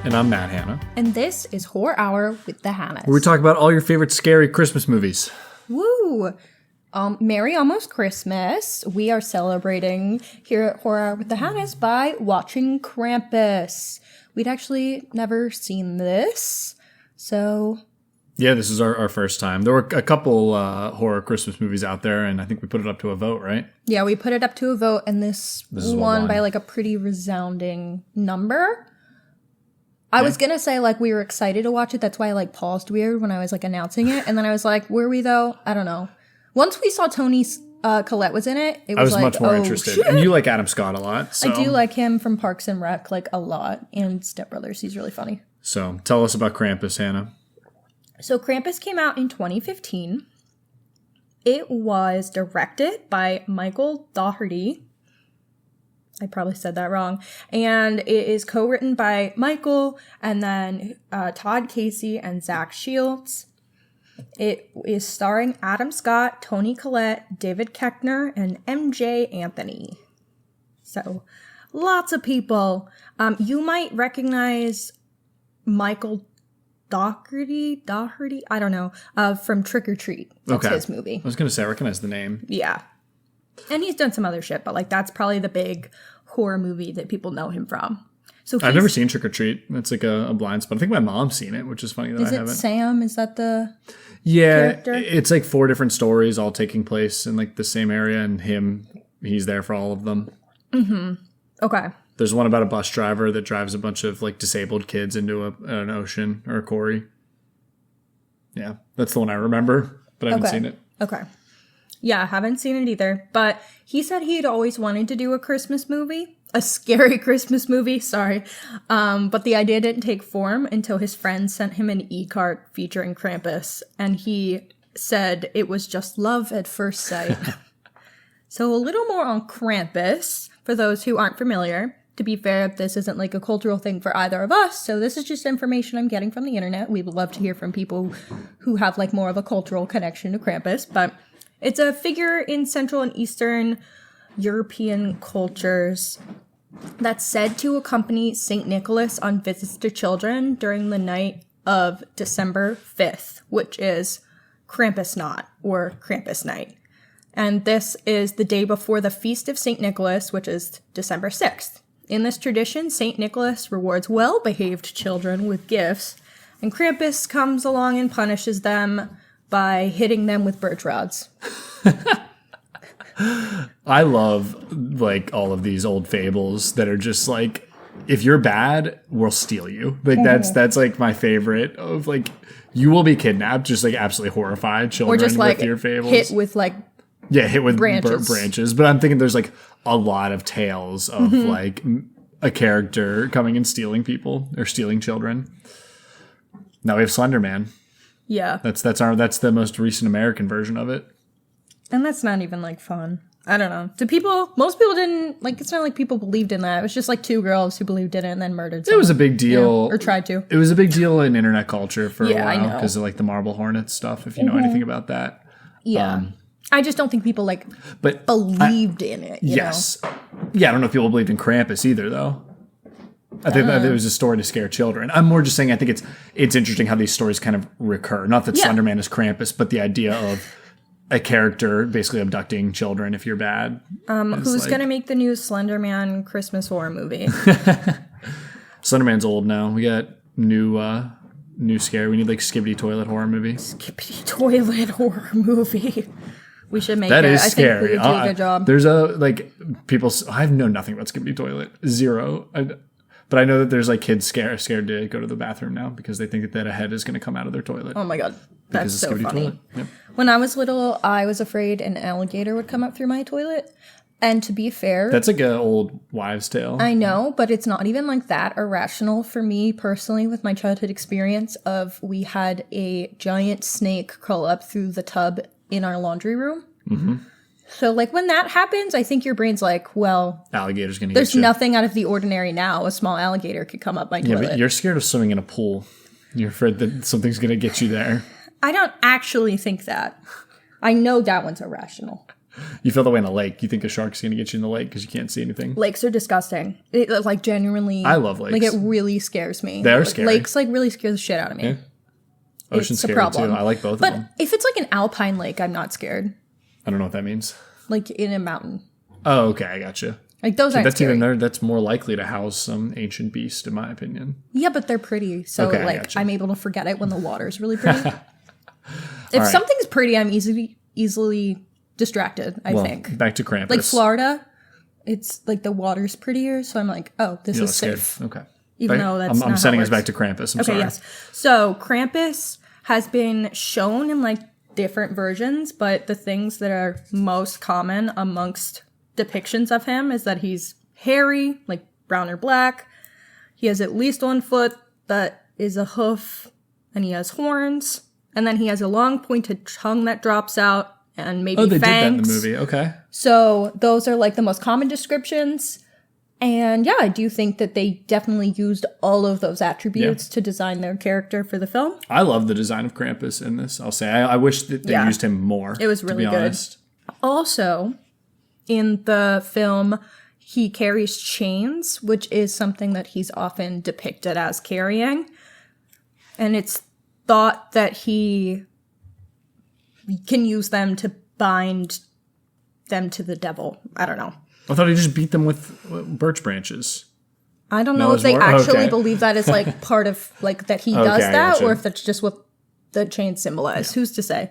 And I'm Matt Hanna. And this is Horror Hour with the Hannas. Where we talk about all your favorite scary Christmas movies. Woo! Merry almost Christmas. We are celebrating here at Horror Hour with the Hannas by watching Krampus. We'd actually never seen this, so... Yeah, this is our first time. There were a couple horror Christmas movies out there, and I think we put it up to a vote, right? Yeah, we put it up to a vote, and this won by like a pretty resounding number. I was going to say, like, we were excited to watch it. That's why I, like, paused weird when I was, like, announcing it. And then I was like, were we, though? I don't know. Once we saw Tony Collette was in it, it was like, much more interested. Shit. And you like Adam Scott a lot. So. I do like him from Parks and Rec, like, a lot. And Step Brothers. He's really funny. So, tell us about Krampus, Hannah. So, Krampus came out in 2015. It was directed by Michael Dougherty. I probably said that wrong. And it is co-written by Michael and then Todd Casey and Zach Shields. It is starring Adam Scott, Toni Collette, David Koechner, and MJ Anthony. So, lots of people. You might recognize Michael Dougherty, I don't know, from Trick or Treat. That's his movie. I was going to say, I recognize the name. Yeah. And he's done some other shit, but like that's probably the big horror movie that people know him from. So I've never seen Trick or Treat. That's like a blind spot. I think my mom's seen it, which is funny that I haven't. Is it Sam? Is that the character? It's like 4 different stories all taking place in like the same area, and he's there for all of them. Mm-hmm. Okay. There's one about a bus driver that drives a bunch of like disabled kids into an ocean or a quarry. Yeah, that's the one I remember, but I haven't seen it. Okay. Yeah, I haven't seen it either. But he said he'd always wanted to do a Christmas movie. A scary Christmas movie, sorry. But the idea didn't take form until his friend sent him an e-card featuring Krampus. And he said it was just love at first sight. So a little more on Krampus, for those who aren't familiar. To be fair, this isn't like a cultural thing for either of us. So this is just information I'm getting from the internet. We would love to hear from people who have like more of a cultural connection to Krampus. But... it's a figure in Central and Eastern European cultures that's said to accompany St. Nicholas on visits to children during the night of December 5th, which is Krampusnacht, or Krampus night. And this is the day before the Feast of St. Nicholas, which is December 6th. In this tradition, St. Nicholas rewards well-behaved children with gifts, and Krampus comes along and punishes them by hitting them with birch rods. I love like all of these old fables that are just like, if you're bad, we'll steal you. Like that's like my favorite of like, you will be kidnapped, just like absolutely horrified children, or just like with your fables. Hit with like hit with branches. But I'm thinking there's like a lot of tales of like a character coming and stealing people or stealing children. Now we have Slender Man. Yeah. That's the most recent American version of it. And that's not even like fun. I don't know. Most people didn't, like, it's not like people believed in that. It was just like 2 girls who believed in it and then murdered someone. It was a big deal. Or tried to. It was a big deal in internet culture for a while. I know. Because of like the Marble Hornets stuff, if you know anything about that. Yeah. I just don't think people like believed in it. You know? Yeah, I don't know if people believed in Krampus either, though. I think that it was a story to scare children. I'm more just saying I think it's interesting how these stories kind of recur. Not that Slender Man is Krampus, but the idea of a character basically abducting children if you're bad. Who's going to make the new Slender Man Christmas horror movie? Slender Man's old now. We got new scare. We need like Skibbity Toilet horror movie. Skibbity Toilet horror movie. We should make that it. Is I scary. think we would do a good job. There's people. I know nothing about Skibbity Toilet. Zero. But I know that there's like kids scared to go to the bathroom now because they think that a head is going to come out of their toilet. Oh my God. That's so funny. Yep. When I was little, I was afraid an alligator would come up through my toilet. And to be fair... that's like an old wives' tale. I know, but it's not even like that irrational for me personally with my childhood experience of we had a giant snake crawl up through the tub in our laundry room. Mm-hmm. So, like, when that happens, I think your brain's like, well... alligator's gonna get you. There's nothing out of the ordinary now. A small alligator could come up my toilet. Yeah, but you're scared of swimming in a pool. You're afraid that something's gonna get you there. I don't actually think that. I know that one's irrational. You feel the way in a lake. You think a shark's going to get you in the lake because you can't see anything. Lakes are disgusting. It, like, genuinely. I love lakes. Like, it really scares me. They're scary. Lakes, like, really scare the shit out of me. Yeah. Ocean's scary too. I like both but of them. if it's like an alpine lake, I'm not scared. I don't know what that means. Like in a mountain. Oh, okay. I gotcha. Like those aren't that's scary. even there. That's more likely to house some ancient beast, in my opinion. Yeah, but they're pretty. So Okay, like gotcha. I'm able to forget it when the water's really pretty. If right. something's pretty, I'm easily distracted, I think. Back to Krampus. Like Florida, it's like the water's prettier, so I'm like, oh, this is scared. safe. Okay. Even though that's I'm not sending how us it back to works. Krampus. I'm Okay, sorry. yes. So Krampus has been shown in like different versions, but the things that are most common amongst depictions of him is that he's hairy, like brown or black. He has at least 1 foot that is a hoof, and he has horns, and then he has a long pointed tongue that drops out, and maybe they fangs. did that in the movie. Okay. So those are like the most common descriptions. And yeah, I do think that they definitely used all of those attributes to design their character for the film. I love the design of Krampus in this. I'll say I wish that they used him more. It was really to be good. Honest. Also, in the film, he carries chains, which is something that he's often depicted as carrying. And it's thought that he can use them to bind them to the devil. I don't know. I thought he just beat them with birch branches. I don't know if they actually believe that is like part of like that he does that, or if that's just what the chains symbolize. Who's to say?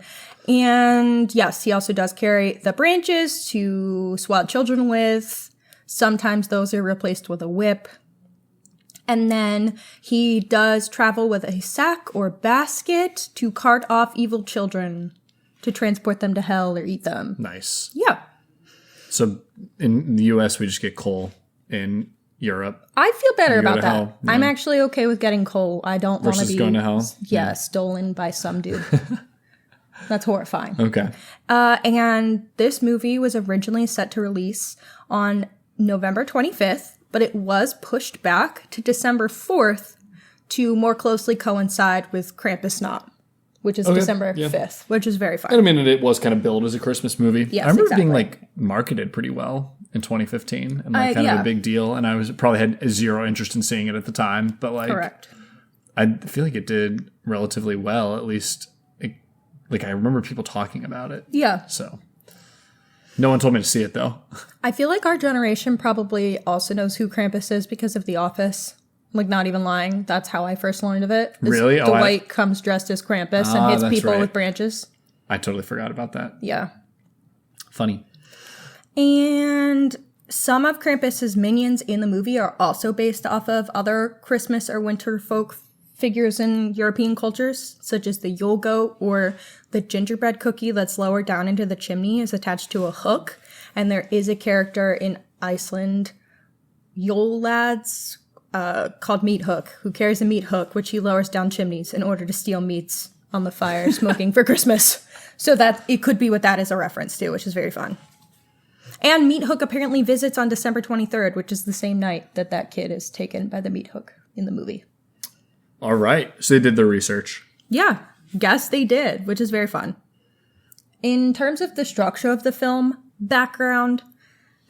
And yes, he also does carry the branches to swat children with. Sometimes those are replaced with a whip. And then he does travel with a sack or basket to cart off evil children to transport them to hell or eat them. Nice. Yeah. So in the US, we just get coal. In Europe, I feel better about that. hell, yeah. I'm actually okay with getting coal. I don't want to be going to hell? stolen by some dude. That's horrifying. Okay. And this movie was originally set to release on November 25th, but it was pushed back to December 4th to more closely coincide with Krampusnacht, which is December 5th, which is very fun. I mean, it was kind of billed as a Christmas movie. Yes, I remember exactly. it being like marketed pretty well in 2015 and like kind of a big deal. And I probably had zero interest in seeing it at the time, but like, Correct. I feel like it did relatively well. At least, like I remember people talking about it. Yeah. So, no one told me to see it though. I feel like our generation probably also knows who Krampus is because of The Office. Like, not even lying. That's how I first learned of it. Really? Dwight comes dressed as Krampus and hits that's people right. with branches. I totally forgot about that. Yeah. Funny. And some of Krampus's minions in the movie are also based off of other Christmas or winter folk figures in European cultures, such as the Yule goat or the gingerbread cookie that's lowered down into the chimney is attached to a hook. And there is a character in Iceland, Yule lads, called Meat Hook, who carries a meat hook, which he lowers down chimneys in order to steal meats on the fire, smoking for Christmas. So that it could be what that is a reference to, which is very fun. And Meat Hook apparently visits on December 23rd, which is the same night that that kid is taken by the Meat Hook in the movie. All right. So they did their research. Yeah, guess they did, which is very fun. In terms of the structure of the film, background,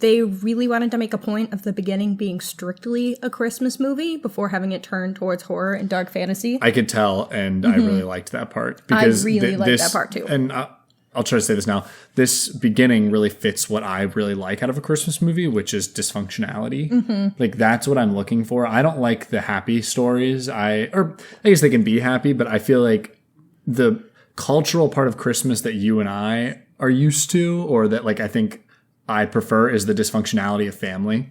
they really wanted to make a point of the beginning being strictly a Christmas movie before having it turn towards horror and dark fantasy. I could tell, and I really liked that part. Because I really liked that part too. And I'll try to say this now. This beginning really fits what I really like out of a Christmas movie, which is dysfunctionality. Mm-hmm. Like, that's what I'm looking for. I don't like the happy stories. I guess they can be happy, but I feel like the cultural part of Christmas that you and I are used to, or that like I think I prefer, is the dysfunctionality of family.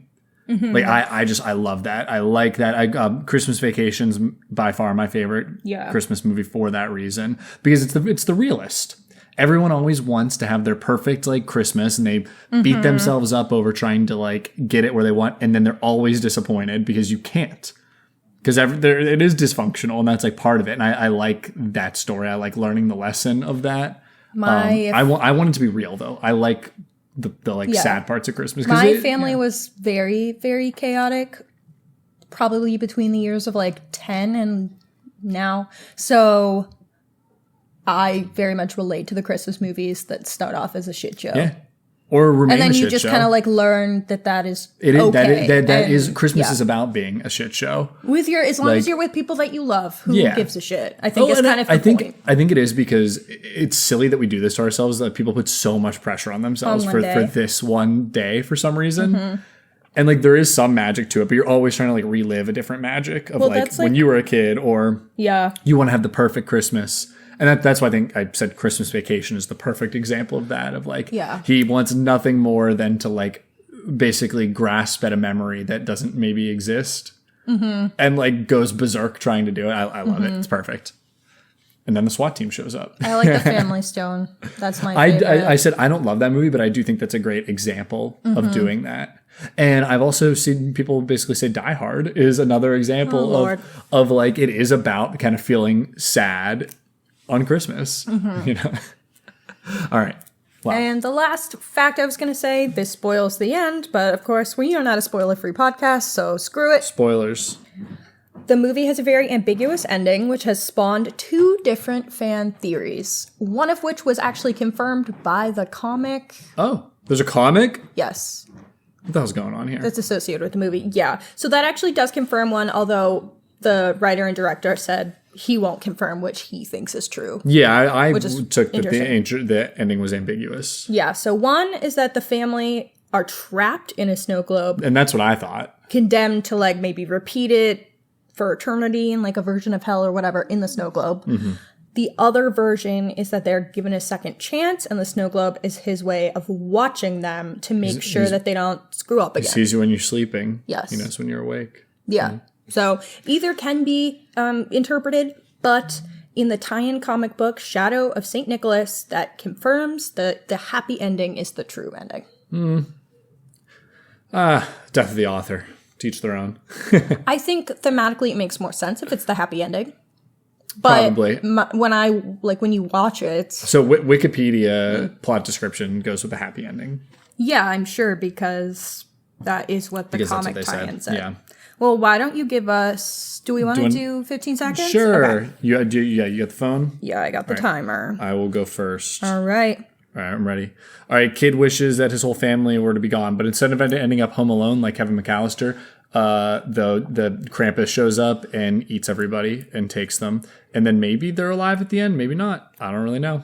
Mm-hmm. Like I love that. I like that. Christmas Vacation's by far my favorite Christmas movie for that reason, because it's the realist. Everyone always wants to have their perfect like Christmas, and they beat themselves up over trying to like get it where they want, and then they're always disappointed because you can't. Because it is dysfunctional, and that's like part of it. And I like that story. I like learning the lesson of that. I want it to be real though. I like the sad parts of Christmas. My family was very, very chaotic, probably between the years of like 10 and now. So I very much relate to the Christmas movies that start off as a shit show. Yeah. or remain and then a you shit just show. kind of like learn that is It is okay. that is Christmas is about being a shit show. With as long as you're with people that you love, who gives a shit? I think it's kind of the point. I think it is because it's silly that we do this to ourselves, that people put so much pressure on themselves for this one day for some reason. And like there is some magic to it, but you're always trying to like relive a different magic of when you were a kid, or you want to have the perfect Christmas. And that's why I think I said Christmas Vacation is the perfect example of that, of like he wants nothing more than to like basically grasp at a memory that doesn't maybe exist and like goes berserk trying to do it. I love it. It's perfect. And then the SWAT team shows up. I like the Family Stone. That's my favorite. I said I don't love that movie, but I do think that's a great example of doing that. And I've also seen people basically say Die Hard is another example of like it is about kind of feeling sad on Christmas. You know? All right. Wow. And the last fact I was going to say, this spoils the end, but of course we are not a spoiler-free podcast, so screw it. Spoilers. The movie has a very ambiguous ending, which has spawned 2 different fan theories, one of which was actually confirmed by the comic. Oh, there's a comic? Yes. What the hell's going on here? That's associated with the movie. Yeah. So that actually does confirm one, although the writer and director said he won't confirm which he thinks is true. Yeah, I took that the ending was ambiguous. Yeah. So one is that the family are trapped in a snow globe. And that's what I thought. Condemned to like maybe repeat it for eternity in like a version of hell or whatever in the snow globe. The other version is that they're given a second chance, and the snow globe is his way of watching them to make sure that they don't screw up again. He sees you when you're sleeping. Yes. He knows when you're awake. Yeah. So either can be interpreted, but in the tie-in comic book Shadow of St. Nicholas, that confirms that the happy ending is the true ending. Death of the author. Teach their own. I think thematically it makes more sense if it's the happy ending. But probably. When you watch it... So Wikipedia plot description goes with the happy ending. Yeah, I'm sure, because that is what the comic tie-in said. Yeah. Well, why don't you give us... Do we want to do 15 seconds? Sure. Okay. You got the phone? Yeah, I got the timer. I will go first. All right. All right, I'm ready. All right, kid wishes that his whole family were to be gone, but instead of ending up home alone like Kevin McAllister, the Krampus shows up and eats everybody and takes them. And then maybe they're alive at the end, maybe not. I don't really know.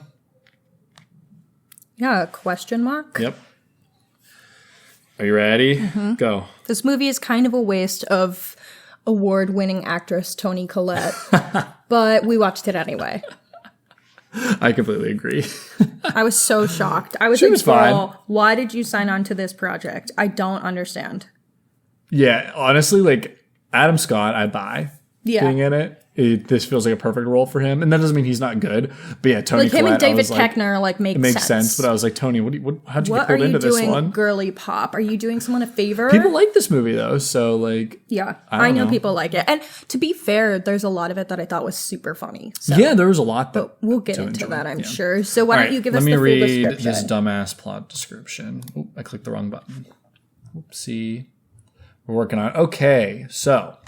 Yeah, question mark? Yep. Are you ready? Go. This movie is kind of a waste of award-winning actress Toni Collette, but we watched it anyway. I completely agree. I was so shocked. I was She like, was fine. girl, why did you sign on to this project? I don't understand. Yeah, honestly, like Adam Scott, I buy being in it. This feels like a perfect role for him, and that doesn't mean he's not good. But yeah, Toni Like him Collette, and David Koechner makes sense. But I was like, Tony, how'd you get What are pulled you into this doing, one? girly pop? Are you doing someone a favor? People like this movie though, so like, Yeah, I I know know. people like it. And to be fair, there's a lot of it that I thought was super funny. So yeah, there was a lot. but we'll get to into enjoy. that, I'm Yeah. sure. So why All don't right, you give let us me the full read description? this dumbass plot description. Oop, I clicked the wrong button. Oopsie. We're working on it. Okay, so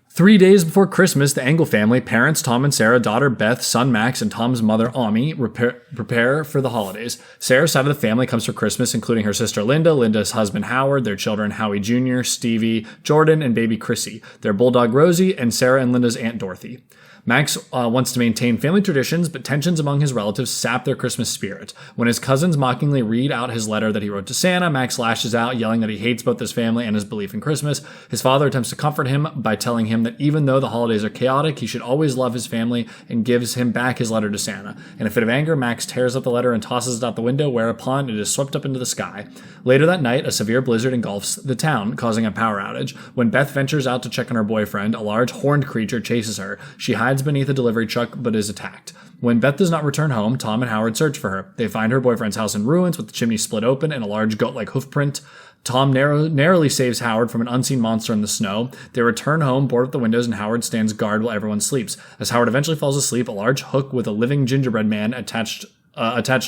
3 days before Christmas, the Engel family, parents Tom and Sarah, daughter Beth, son Max, and Tom's mother Ami, prepare for the holidays. Sarah's side of the family comes for Christmas, including her sister Linda, Linda's husband Howard, their children Howie Jr., Stevie, Jordan, and baby Chrissy, their bulldog Rosie, and Sarah and Linda's aunt Dorothy. Max wants to maintain family traditions, but tensions among his relatives sap their Christmas spirit. When his cousins mockingly read out his letter that he wrote to Santa, Max lashes out, yelling that he hates both his family and his belief in Christmas. His father attempts to comfort him by telling him that even though the holidays are chaotic, he should always love his family, and gives him back his letter to Santa. In a fit of anger, Max tears up the letter and tosses it out the window, whereupon it is swept up into the sky. Later that night, a severe blizzard engulfs the town, causing a power outage. When Beth ventures out to check on her boyfriend, a large horned creature chases her. She hides beneath a delivery truck, but is attacked. When Beth does not return home, Tom and Howard search for her. They find her boyfriend's house in ruins, with the chimney split open and a large goat-like hoofprint. Tom narrowly saves Howard from an unseen monster in the snow. They return home, board up the windows, and Howard stands guard while everyone sleeps. As Howard eventually falls asleep, a large hook with a living gingerbread man attached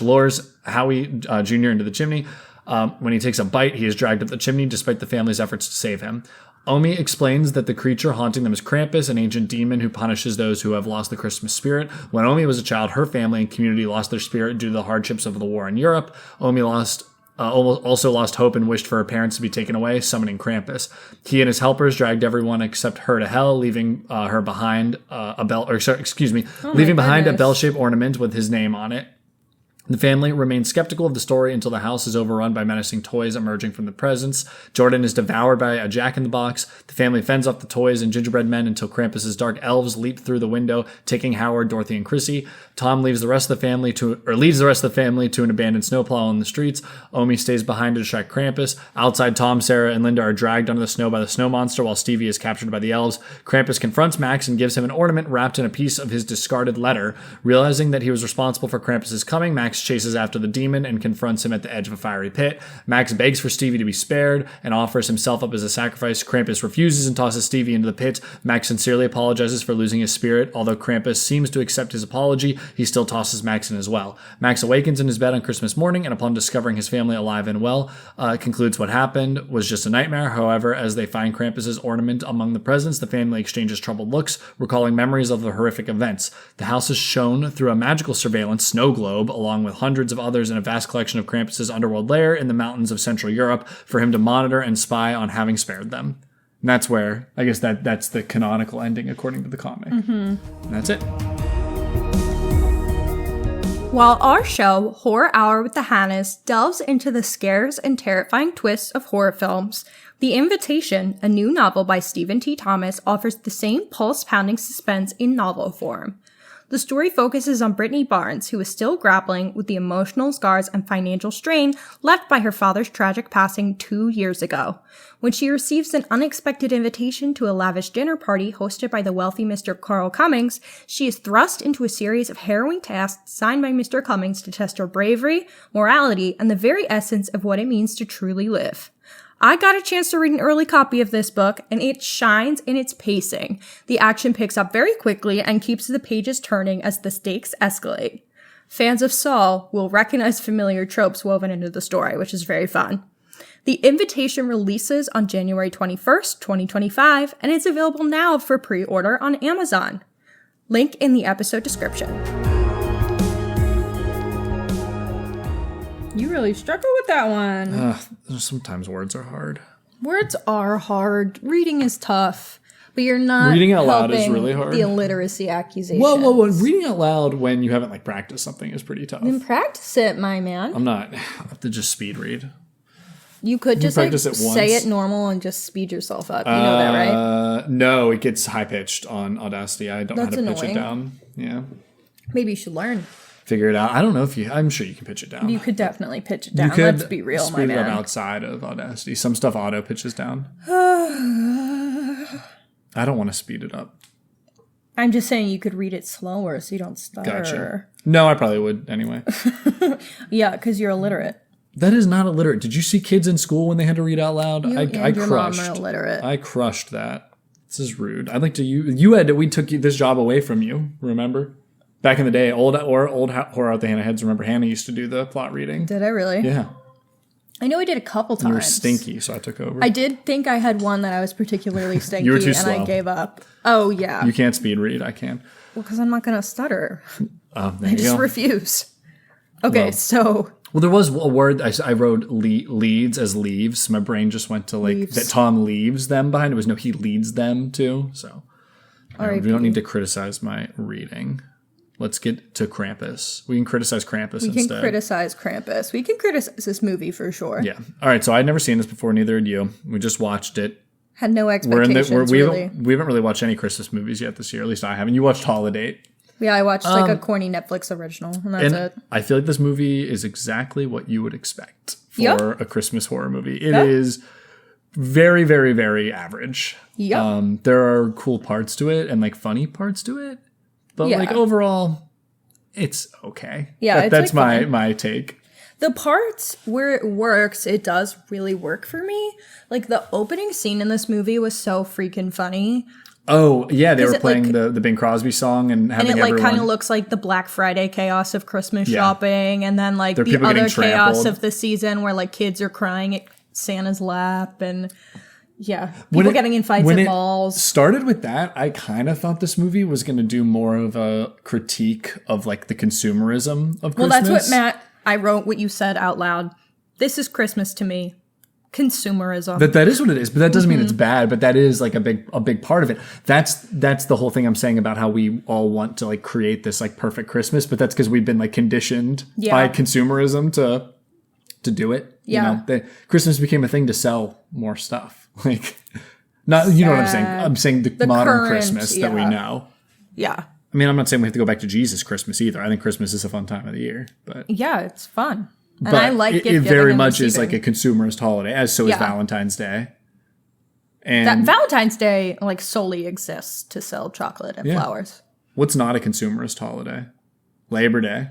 lures Howie Jr. into the chimney. When he takes a bite, he is dragged up the chimney despite the family's efforts to save him. Omi explains that the creature haunting them is Krampus, an ancient demon who punishes those who have lost the Christmas spirit. When Omi was a child, her family and community lost their spirit due to the hardships of the war in Europe. Omi also lost hope and wished for her parents to be taken away, summoning Krampus. He and his helpers dragged everyone except her to hell, leaving her behind leaving behind a bell-shaped ornament with his name on it. The family remains skeptical of the story until the house is overrun by menacing toys emerging from the presence. Jordan is devoured by a jack-in-the-box. The family fends off the toys and gingerbread men until Krampus's dark elves leap through the window, taking Howard, Dorothy, and Chrissy. Tom leads the rest of the family to an abandoned snowplow on the streets. Omi stays behind to distract Krampus. Outside, Tom, Sarah, and Linda are dragged under the snow by the snow monster while Stevie is captured by the elves. Krampus confronts Max and gives him an ornament wrapped in a piece of his discarded letter. Realizing that he was responsible for Krampus's coming, Max chases after the demon and confronts him at the edge of a fiery pit. Max begs for Stevie to be spared and offers himself up as a sacrifice. Krampus refuses and tosses Stevie into the pit. Max sincerely apologizes for losing his spirit. Although Krampus seems to accept his apology, he still tosses Max in as well. Max awakens in his bed on Christmas morning and upon discovering his family alive and well, concludes what happened was just a nightmare. However, as they find Krampus's ornament among the presents, the family exchanges troubled looks, recalling memories of the horrific events. The house is shown through a magical surveillance snow globe, along with hundreds of others in a vast collection of Krampus's underworld lair in the mountains of Central Europe for him to monitor and spy on having spared them. And that's where, I guess that's the canonical ending according to the comic. And that's it. While our show, Horror Hour with the Hannas, delves into the scares and terrifying twists of horror films, The Invitation, a new novel by Stephen T. Thomas, offers the same pulse-pounding suspense in novel form. The story focuses on Brittany Barnes, who is still grappling with the emotional scars and financial strain left by her father's tragic passing 2 years ago. When she receives an unexpected invitation to a lavish dinner party hosted by the wealthy Mr. Carl Cummings, she is thrust into a series of harrowing tasks signed by Mr. Cummings to test her bravery, morality, and the very essence of what it means to truly live. I got a chance to read an early copy of this book, and it shines in its pacing. The action picks up very quickly and keeps the pages turning as the stakes escalate. Fans of Saw will recognize familiar tropes woven into the story, which is very fun. The Invitation releases on January 21st, 2025, and it's available now for pre-order on Amazon. Link in the episode description. You really struggle with that one. Sometimes words are hard. Words are hard. Reading is tough. But you're not reading out loud is really hard. The illiteracy accusation. Whoa. Reading out loud when you haven't practiced something is pretty tough. Then practice it, my man. I'm not. I have to just speed read. You could just say it normal and just speed yourself up. You know that, right? No, it gets high pitched on Audacity. I don't know how to pitch it down. Yeah. Maybe you should learn. Figure it out. I don't know if I'm sure you can pitch it down. You could definitely pitch it down. Let's be real, my man. Speed it up outside of Audacity. Some stuff auto pitches down. I don't want to speed it up. I'm just saying you could read it slower so you don't stutter. Gotcha. No, I probably would anyway. Yeah, because you're illiterate. That is not illiterate. Did you see kids in school when they had to read out loud? I crushed. Mom are illiterate. I crushed that. This is rude. I'd like to. We took this job away from you. Remember? Back in the day, old Horror Out the Hannah heads remember Hanna used to do the plot reading. Did I really? Yeah. I know I did a couple times. You were stinky, so I took over. I did think I had one that I was particularly stinky, you were too slow. And I gave up. Oh, yeah. You can't speed read. I can. Well, because I'm not going to stutter. I just refuse. Okay, so... Well, there was a word I wrote leads as leaves. My brain just went to that Tom leaves them behind. It was no, he leads them too. So we don't need to criticize my reading. Let's get to Krampus. We can criticize Krampus instead. We can criticize Krampus. We can criticize this movie for sure. Yeah. All right. So I'd never seen this before. Neither had you. We just watched it. Had no expectations, we haven't really watched any Christmas movies yet this year. At least I haven't. You watched Holiday. Yeah, I watched a corny Netflix original, and that's it. I feel like this movie is exactly what you would expect for a Christmas horror movie. It is very, very, very average. Yep. There are cool parts to it and funny parts to it. But overall, it's okay. Yeah, that's my take. The parts where it works, it does really work for me. The opening scene in this movie was so freaking funny. Oh, yeah, they were playing the Bing Crosby song and having everyone... And it kind of looks like the Black Friday chaos of Christmas shopping, and then the other chaos of the season where kids are crying at Santa's lap, and Yeah. People getting in fights at malls. Started with that, I kind of thought this movie was going to do more of a critique of like the consumerism of Christmas. Well, that's what I wrote what you said out loud. This is Christmas to me. Consumerism. That is what it is, but that doesn't mean it's bad, but that is like a big part of it. That's the whole thing I'm saying about how we all want to like create this like perfect Christmas, but that's because we've been like conditioned by consumerism to do it. Yeah. You know, Christmas became a thing to sell more stuff. Like, not, you know what I'm saying? I'm saying the modern current, Christmas that we know. Yeah. I mean, I'm not saying we have to go back to Jesus Christmas either. I think Christmas is a fun time of the year, but yeah, it's fun. And but I like it very much is like a consumerist holiday, as so is Valentine's Day. And that Valentine's Day like solely exists to sell chocolate and flowers. What's not a consumerist holiday? Labor Day.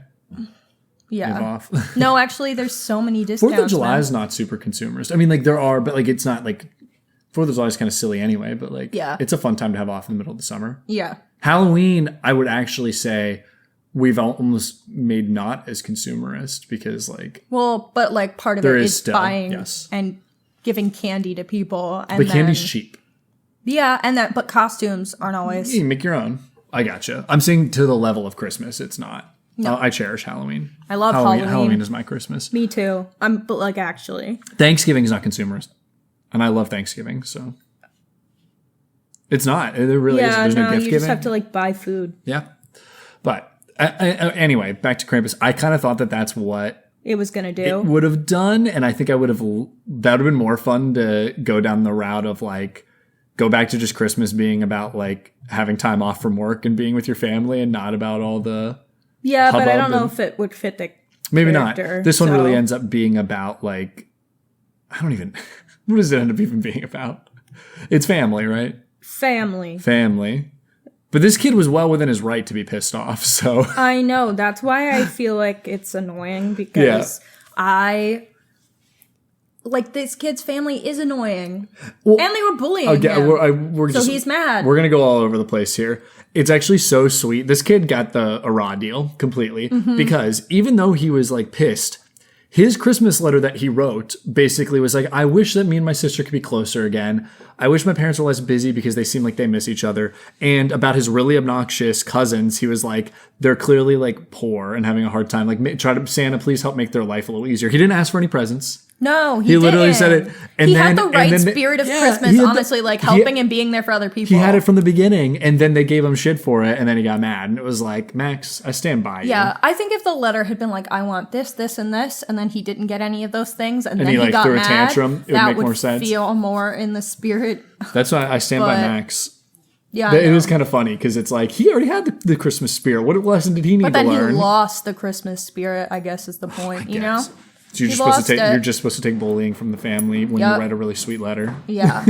Yeah. Live off. No, actually, there's so many discounts. 4th of July is not super consumerist. I mean, like there are, but like it's not like 4th of July is kind of silly anyway. But like, it's a fun time to have off in the middle of the summer. Yeah. Halloween, I would actually say we've almost made not as consumerist because like, well, but like part of it is still, buying and giving candy to people. And but candy's cheap. Yeah, but costumes aren't always. You make your own. I gotcha. I'm saying to the level of Christmas, it's not. No. I cherish Halloween. I love Halloween. Halloween is my Christmas. Me too. But like actually. Thanksgiving is not consumerist. And I love Thanksgiving, so. It's not. There really is. There's no gift you giving. Just have to like buy food. Yeah. But anyway, back to Krampus. I kind of thought that that's what it was going to do. It would have done. And I think that would have been more fun to go down the route of like, go back to just Christmas being about like having time off from work and being with your family and not about all the. Yeah, but I don't know if it would fit the maybe character, not. This one really ends up being about like I don't even what does it end up even being about? It's family, right? Family. But this kid was well within his right to be pissed off, so I know. That's why I feel like it's annoying because like this kid's family is annoying. Well, and they were bullying him. So he's mad. We're going to go all over the place here. It's actually so sweet. This kid got a raw deal completely because even though he was like pissed, his Christmas letter that he wrote basically was like, I wish that me and my sister could be closer again. I wish my parents were less busy because they seem like they miss each other. And about his really obnoxious cousins, he was like, they're clearly like poor and having a hard time. Like, Santa, please help make their life a little easier. He didn't ask for any presents. No, he literally said it. And he had the right spirit of Christmas, honestly, like helping and being there for other people. He had it from the beginning, and then they gave him shit for it, and then he got mad. And it was like, Max, I stand by you. Yeah, I think if the letter had been like, I want this, this, and this, and then he didn't get any of those things, and then he like got threw mad, a tantrum, it would make more sense. Feel more in the spirit. That's why I stand by Max. Yeah, it was kind of funny because it's like he already had the Christmas spirit. What lesson did he need to learn? But then he lost the Christmas spirit, I guess is the point, you know? So you're just supposed to take bullying from the family when you write a really sweet letter. Yeah.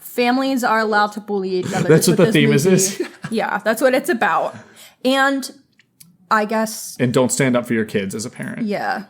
Families are allowed to bully each other. That's what the theme is. Yeah, that's what it's about. And I guess... And don't stand up for your kids as a parent. Yeah.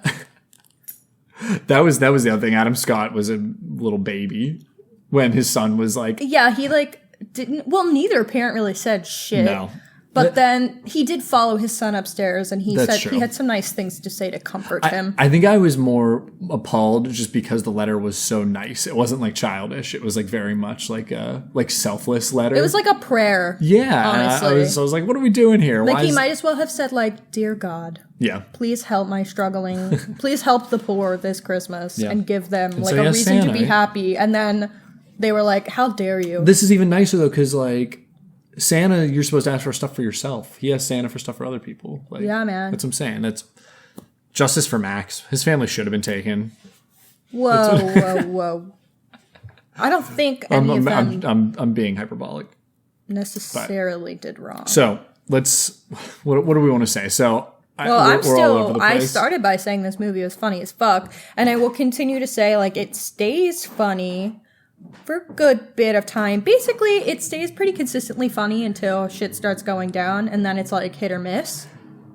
That was the other thing. Adam Scott was a little baby when his son was like... Yeah, he like didn't... Well, neither parent really said shit. No. But then he did follow his son upstairs, and he said he had some nice things to say to comfort him. I think I was more appalled just because the letter was so nice. It wasn't like childish. It was like very much like a selfless letter. It was like a prayer. Yeah, honestly. I was like, what are we doing here? Like he might as well have said like, "Dear God, please help my struggling. Please help the poor this Christmas and give them like a reason Santa, to be happy." And then they were like, "How dare you?" This is even nicer though, because like. Santa, you're supposed to ask for stuff for yourself. He has Santa for stuff for other people. Like, yeah, man. That's what I'm saying. That's justice for Max. His family should have been taken. Whoa. I don't think any of them I'm being hyperbolic. Necessarily did wrong. So let's. What do we want to say? So. I started by saying this movie was funny as fuck, and I will continue to say like it stays funny. For a good bit of time. Basically, it stays pretty consistently funny until shit starts going down, and then it's like hit or miss.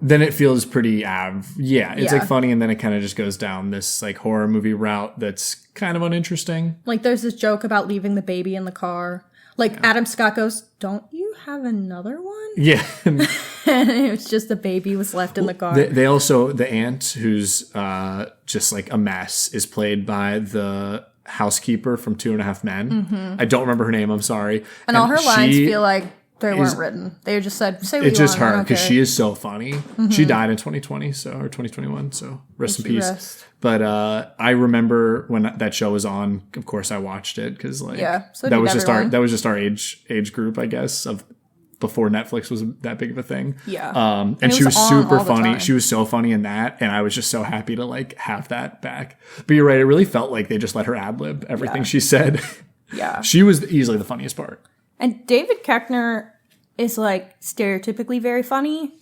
Then it feels pretty it's like funny, and then it kind of just goes down this like horror movie route that's kind of uninteresting. Like there's this joke about leaving the baby in the car. Like Adam Scott goes, "Don't you have another one?" Yeah. And it was just the baby was left in the car. They also, the aunt who's just like a mess is played by the housekeeper from 2.5 Men. I don't remember her name. I'm sorry. And all her lines feel like they weren't written. They just said, say what you want. It's just her, because she is so funny. She died in 2020, or 2021, so rest in peace. But I remember when that show was on, of course I watched it, because like that was just our age group, I guess, of before Netflix was that big of a thing. Yeah. And she was super funny. She was so funny in that, and I was just so happy to like have that back. But you're right, it really felt like they just let her ad-lib everything she said. Yeah. She was easily the funniest part. And David Koechner is like stereotypically very funny,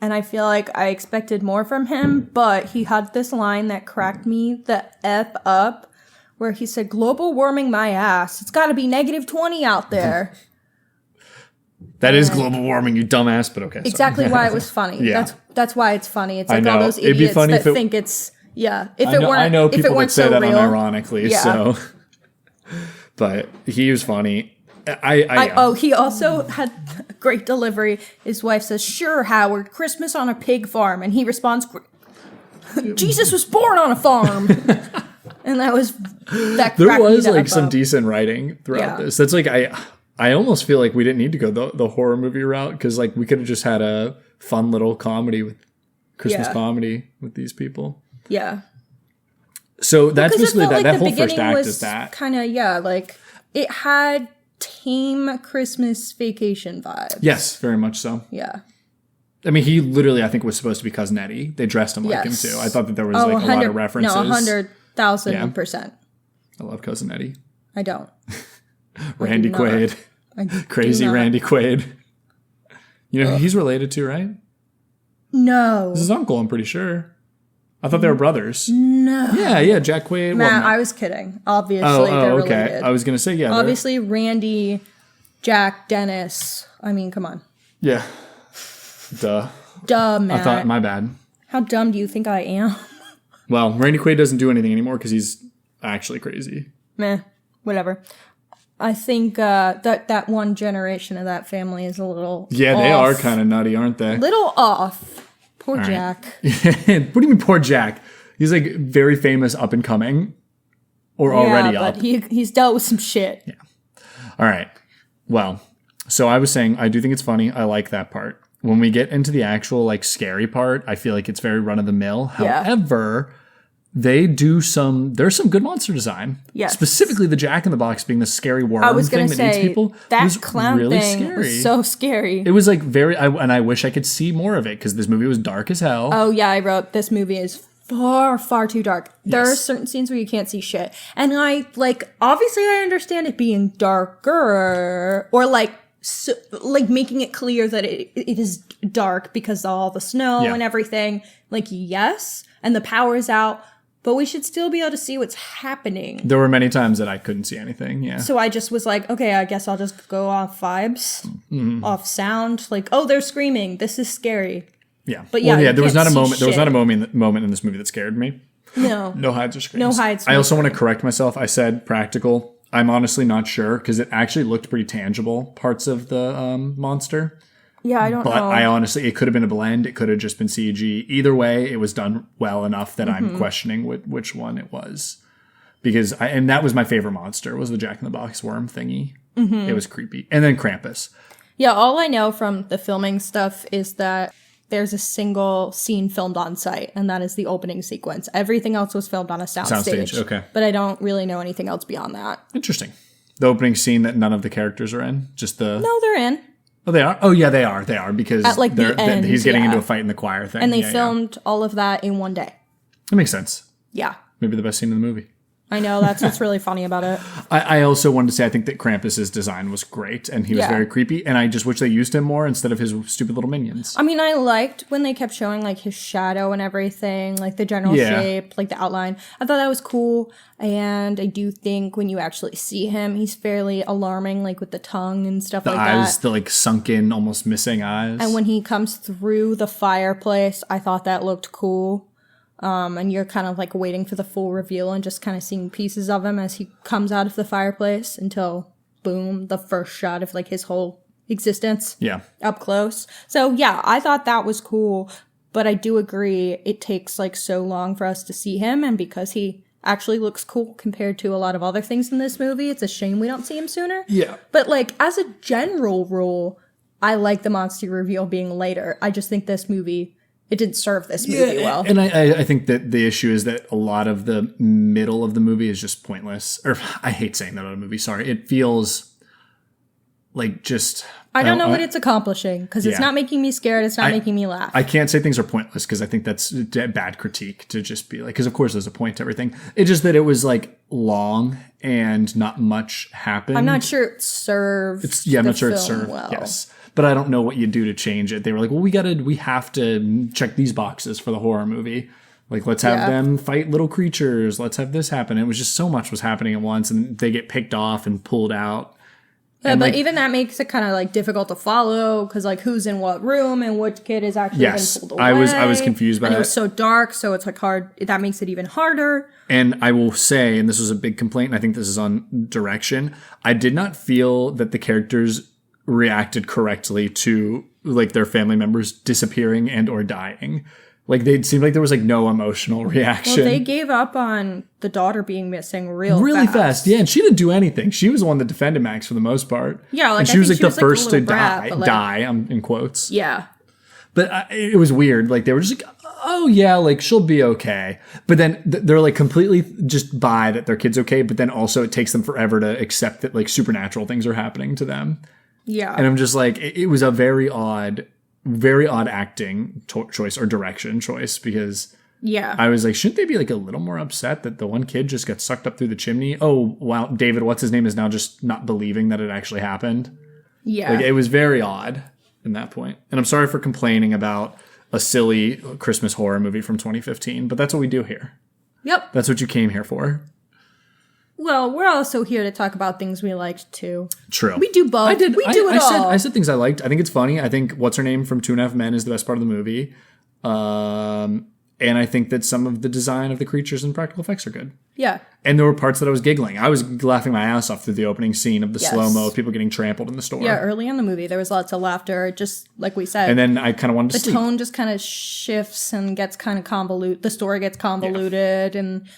and I feel like I expected more from him, but he had this line that cracked me the F up, where he said, global warming my ass. It's gotta be -20 out there. That is global warming, you dumbass, but okay. Exactly why it was funny. Yeah. That's why it's funny. It's like all those idiots that think it's, I know people that say that unironically, so. But he was funny. He also had great delivery. His wife says, sure, Howard, Christmas on a pig farm. And he responds, Jesus was born on a farm. And there was like some decent writing throughout this. That's like, I almost feel like we didn't need to go the horror movie route, because like we could have just had a fun little comedy with Christmas comedy with these people. Yeah. So that's basically that whole first act is that. Kind of, like it had tame Christmas vacation vibes. Yes, very much so. Yeah. I mean, he literally, I think, was supposed to be Cousin Eddie. They dressed him like him too. I thought that there was like a lot of references. No, 100,000%. I love Cousin Eddie. I don't. Randy Quaid. Crazy Randy Quaid. You know who he's related to, right? No. This is his uncle, I'm pretty sure. I thought they were brothers. No. Yeah, Jack Quaid. Matt, I was kidding. Obviously, they're related. I was going to say, yeah. Obviously, Randy, Jack, Dennis. I mean, come on. Yeah. Duh, Matt. I thought, my bad. How dumb do you think I am? Well, Randy Quaid doesn't do anything anymore because he's actually crazy. Meh. Whatever. I think that one generation of that family is a little Yeah, they are kind of nutty, aren't they? Little off. Poor Jack. What do you mean poor Jack? He's like very famous, up and coming, or already up. But he's dealt with some shit. Yeah. All right. Well, so I was saying I do think it's funny. I like that part. When we get into the actual like scary part, I feel like it's very run of the mill. Yeah. However, there's some good monster design. Yes. Specifically the Jack in the Box being the scary worm thing that eats people. That clown really thing scary. Was so scary. It was like and I wish I could see more of it, because this movie was dark as hell. Oh yeah, I wrote this movie is far, far too dark. Yes. There are certain scenes where you can't see shit. And obviously I understand it being darker, or making it clear that it is dark because of all the snow and everything. Yes, and the power is out. But we should still be able to see what's happening. There were many times that I couldn't see anything, yeah. So I just was like, okay, I guess I'll just go off vibes, off sound. They're screaming. This is scary. Yeah. But yeah, there was not a moment. There was not a moment in this movie that scared me. No. No hides or screams. No hides. I also want to correct myself. I said practical. I'm honestly not sure, because it actually looked pretty tangible, parts of the monster. Yeah, I don't know. But I honestly, it could have been a blend. It could have just been CG. Either way, it was done well enough that I'm questioning which one it was. Because and that was my favorite monster, was the Jack in the Box worm thingy. It was creepy. And then Krampus. Yeah, all I know from the filming stuff is that there's a single scene filmed on site, and that is the opening sequence. Everything else was filmed on a soundstage. Okay. But I don't really know anything else beyond that. Interesting. The opening scene that none of the characters are in? No, they're in. Oh, they are? Oh, yeah, they are. They are, because at the end, he's getting into a fight in the choir thing. And they filmed all of that in one day. That makes sense. Yeah. Maybe the best scene in the movie. I know, that's what's really funny about it. I also wanted to say I think that Krampus's design was great, and he was very creepy, and I just wish they used him more instead of his stupid little minions. I mean, I liked when they kept showing his shadow and everything, the general shape, the outline. I thought that was cool, and I do think when you actually see him, he's fairly alarming, with the tongue and stuff like that. The eyes, the sunken, almost missing eyes. And when he comes through the fireplace, I thought that looked cool. And you're kind of waiting for the full reveal and just kind of seeing pieces of him as he comes out of the fireplace until, boom, the first shot of his whole existence. Yeah. Up close. So yeah, I thought that was cool, but I do agree it takes so long for us to see him, and because he actually looks cool compared to a lot of other things in this movie. It's a shame we don't see him sooner. Yeah. But, like, as a general rule, I like the monster reveal being later. I just think this movie, it didn't serve this movie well. And I think that the issue is that a lot of the middle of the movie is just pointless. Or I hate saying that on a movie, sorry. It feels like just... I don't know what it's accomplishing, because it's not making me scared, it's not making me laugh. I can't say things are pointless, because I think that's a bad critique to just be like, because of course there's a point to everything. It's just that it was like long and not much happened. I'm not sure it served I'm not sure it served well. Yes. But I don't know what you do to change it. They were like, well, we have to check these boxes for the horror movie. Like, let's have them fight little creatures. Let's have this happen. It was just so much was happening at once, and they get picked off and pulled out. Yeah, and but like, even that makes it kind of like difficult to follow, because like who's in what room and what kid is actually been pulled away. I was confused by and that. it was so dark, so it's like hard. That makes it even harder. And I will say, and this was a big complaint, and I think this is on direction, I did not feel that the characters reacted correctly to like their family members disappearing and or dying. Like, they seemed like there was like no emotional reaction. Well, they gave up on the daughter being missing really fast. Yeah, and she didn't do anything. She was the one that defended Max for the most part. Yeah, like, and she was like the first a to brat, die. I'm in quotes. Yeah, but it was weird. Like, they were just like, oh yeah, like she'll be okay. But then they're like completely just buy that their kid's okay. But then also it takes them forever to accept that like supernatural things are happening to them. Yeah, and I'm just like, it was a very odd acting choice or direction choice, because I was like, shouldn't they be like a little more upset that the one kid just got sucked up through the chimney? Oh, wow, David, what's his name, is now just not believing that it actually happened. Yeah. Like, it was very odd in that point. And I'm sorry for complaining about a silly Christmas horror movie from 2015, but that's what we do here. Yep. That's what you came here for. Well, we're also here to talk about things we liked too. True. We do both. We do it all. I said things I liked. I think it's funny. I think What's Her Name from 2.5 Men is the best part of the movie. And I think that some of the design of the creatures and practical effects are good. Yeah. And there were parts that I was giggling. I was laughing my ass off through the opening scene of the slow-mo of people getting trampled in the store. Yeah, early in the movie, there was lots of laughter, just like we said. And then I kind of wanted to sleep. The tone just kind of shifts and gets kind of convoluted. The story gets convoluted and